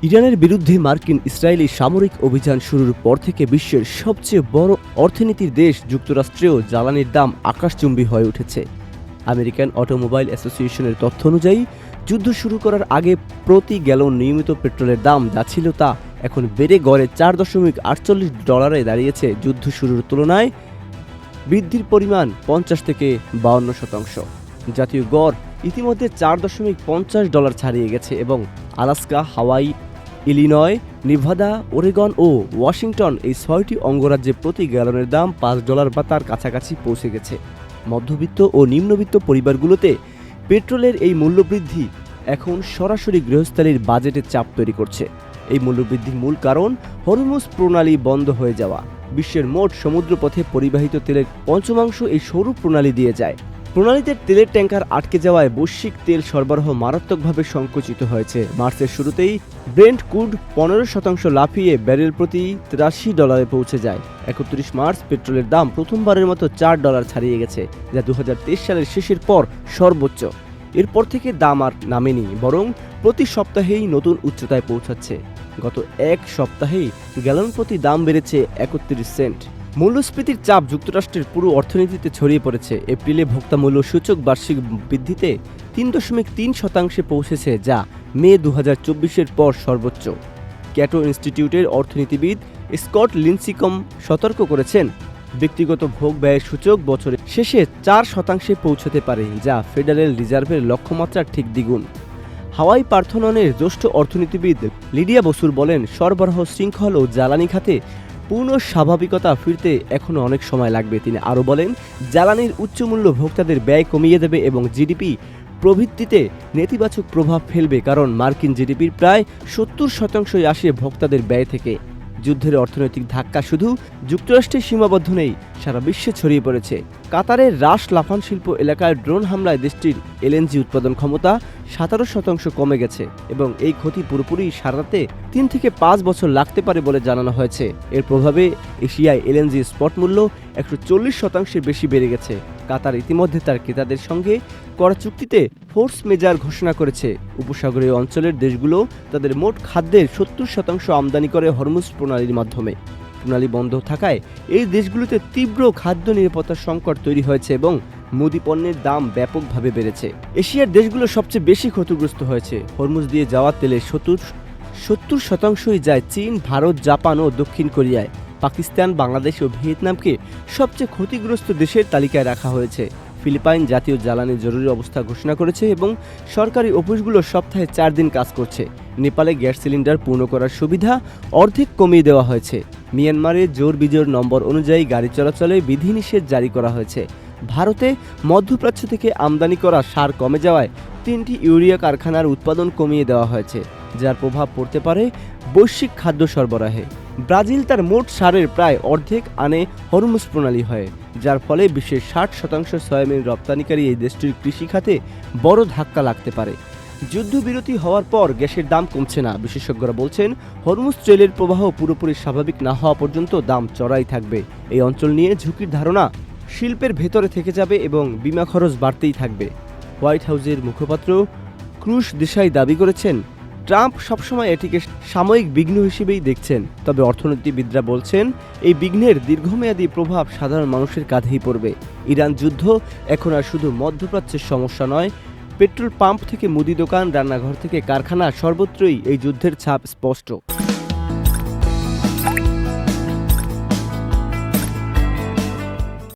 ইরানের বিরুদ্ধে মার্কিন ইসরায়েলি সামরিক অভিযান শুরুর পর থেকে বিশ্বের সবচেয়ে বড় অর্থনীতির দেশ যুক্তরাষ্ট্রেও জ্বালানির দাম আকাশচুম্বী হয়ে উঠেছে। আমেরিকান অটোমোবাইল অ্যাসোসিয়েশনের তথ্য অনুযায়ী যুদ্ধ শুরু করার আগে প্রতি গ্যালন নিয়মিত পেট্রোলের দাম যা ছিল তা এখন বেড়ে গড়ে $4.48 দাঁড়িয়েছে। যুদ্ধ শুরুর তুলনায় বৃদ্ধির পরিমাণ 50 থেকে 52%। জাতীয় গড় ইতিমধ্যে $4.50 ছাড়িয়ে গেছে এবং আলাস্কা, হাওয়াই, ইলিনয়, নেভাদা, ওরেগন ও ওয়াশিংটন এই 6টি অঙ্গরাজ্যে প্রতি গ্যালনের দাম $5 বা তার কাছাকাছি পৌঁছে গেছে। মধ্যবিত্ত ও নিম্নবিত্ত পরিবারগুলোতে পেট্রোলের এই মূল্যবৃদ্ধি এখন সরাসরি গৃহস্থালির বাজেটে চাপ তৈরি করছে। এই মূল্যবৃদ্ধির মূল কারণ হরমুজ প্রণালী বন্ধ হয়ে যাওয়া। বিশ্বের মোট সমুদ্রপথে পরিবাহিত তেলের পঞ্চমাংশ এই সরু প্রণালী দিয়ে যায়। প্রণালীতে তেলের ট্যাঙ্কার আটকে যাওয়ায় বৈশ্বিক তেল সরবরাহ মারাত্মকভাবে সংকুচিত হয়েছে। মার্চের শুরুতেই ব্রেন্ট ক্রুড 15% লাফিয়ে ব্যারেল প্রতি $83 পৌঁছে যায়। 31 মার্চ পেট্রোলের দাম প্রথমবারের মতো $4 ছাড়িয়ে গেছে, যা 2023 সালের শেষের পর সর্বোচ্চ। এরপর থেকে দাম আর নামেনি, বরং প্রতি সপ্তাহেই নতুন উচ্চতায় পৌঁছাচ্ছে। গত এক সপ্তাহেই গ্যালন প্রতি দাম বেড়েছে 31 সেন্ট। মূল্যস্ফীতির চাপ যুক্তরাষ্ট্রের পুরো অর্থনীতিতে ছড়িয়ে পড়েছে। এপ্রিলে ভোক্তা মূল্য সূচক বার্ষিক বৃদ্ধিতে 3.3% পৌঁছেছে, যা মে 2024-এর পর সর্বোচ্চ। ক্যাটো ইনস্টিটিউটের অর্থনীতিবিদ স্কট লিন্ডসিকম সতর্ক করেছেন, ব্যক্তিগত ভোগ ব্যয়ের সূচক বছরের শেষে 4% পৌঁছতে পারে, যা ফেডারেল রিজার্ভের লক্ষ্যমাত্রার ঠিক দ্বিগুণ। হাওয়াই পার্থননের জ্যেষ্ঠ অর্থনীতিবিদ লিডিয়া বসুর বলেন, সরবরাহ শৃঙ্খল ও জ্বালানি খাতে পূর্ণ স্বাভাবিকতা ফিরতে এখনও অনেক সময় লাগবে। তিনি আরও বলেন, জ্বালানির উচ্চমূল্য ভোক্তাদের ব্যয় কমিয়ে দেবে এবং জিডিপি প্রবৃদ্ধিতে নেতিবাচক প্রভাব ফেলবে, কারণ মার্কিন জিডিপির প্রায় 70%ই আসে ভোক্তাদের ব্যয় থেকে। যুদ্ধের অর্থনৈতিক ধাক্কা শুধু যুক্তরাষ্ট্রে সীমাবদ্ধ নেই, সারা বিশ্বে ছড়িয়ে পড়েছে। কাতারের রাস লাফান শিল্প এলাকায় ড্রোন হামলায় দেশটির এলএনজি উৎপাদন ক্ষমতা 17% কমে গেছে এবং এই ক্ষতি পুরোপুরি সারাতে 3 থেকে 5 বছর লাগতে পারে বলে জানানো হয়েছে। এর প্রভাবে এশিয়ায় এলএনজি স্পট মূল্য 140% বেশি বেড়ে গেছে। কাতার ইতিমধ্যে তার ক্রেতাদের সঙ্গে করা চুক্তিতে ফোর্স মেজার ঘোষণা করেছে। উপসাগরীয় অঞ্চলের দেশগুলো তাদের মোট খাদ্যের 70% আমদানি করে হরমুজ প্রণালীর মাধ্যমে। প্রণালী বন্ধ থাকায় এই দেশগুলোতে তীব্র খাদ্য নিরাপত্তার সংকট তৈরি হয়েছে এবং মুদি পণ্যের দাম ব্যাপকভাবে বেড়েছে। এশিয়ার দেশগুলো সবচেয়ে বেশি ক্ষতিগ্রস্ত হয়েছে। হরমুজ দিয়ে যাওয়া তেলের 70%ই যায় চীন, ভারত, জাপান ও দক্ষিণ কোরিয়ায়। পাকিস্তান, বাংলাদেশ ও ভিয়েতনামকে সবচেয়ে ক্ষতিগ্রস্ত দেশের তালিকায় রাখা হয়েছে। ফিলিপাইন জাতীয় জ্বালানি জরুরি অবস্থা ঘোষণা করেছে এবং সরকারি অফিসগুলো সপ্তাহে 4 দিন কাজ করছে। নেপালে গ্যাস সিলিন্ডার পূর্ণ করার সুবিধা অর্ধেক কমিয়ে দেওয়া হয়েছে। মিয়ানমারে জোর বিজোর নম্বর অনুযায়ী গাড়ি চলাচলে বিধিনিষেধ জারি করা হয়েছে। ভারতে মধ্যপ্রাচ্য থেকে আমদানি করা সার কমে যাওয়ায় 3টি ইউরিয়া কারখানার উৎপাদন কমিয়ে দেওয়া হয়েছে, যার প্রভাব পড়তে পারে বৈশ্বিক খাদ্য সরবরাহে। ব্রাজিল তার মোট সারের প্রায় অর্ধেক আনে হরমুজ প্রণালী হয়ে, যার ফলে বিশ্বের 60% সয়াবিন রপ্তানিকারী এই দেশটির কৃষি খাতে বড় ধাক্কা লাগতে পারে। যুদ্ধবিরতি হওয়ার পর গ্যাসের দাম কমছে না। বিশেষজ্ঞরা বলছেন, হরমুজ ট্রেলের প্রবাহ পুরোপুরি স্বাভাবিক না হওয়া পর্যন্ত দাম চড়াই থাকবে। এই অঞ্চল নিয়ে ঝুঁকির ধারণা শিল্পের ভেতরে থেকে যাবে এবং বিমা খরচ বাড়তেই থাকবে। হোয়াইট হাউসের মুখপাত্র ক্রুশ দেশাই দাবি করেছেন, ট্রাম্প সবসময় এটিকে সাময়িক বিঘ্ন হিসেবেই দেখছেন, তবে অর্থনীতিবিদরা বলছেন এই বিঘ্নের দীর্ঘমেয়াদী প্রভাব সাধারণ মানুষের কাঁধেই পড়বে। ইরান যুদ্ধ এখন আর শুধু মধ্যপ্রাচ্যের সমস্যা নয়। পেট্রোল পাম্প থেকে মুদি দোকান, রান্নাঘর থেকে কারখানা, সর্বত্রই এই যুদ্ধের ছাপ স্পষ্ট।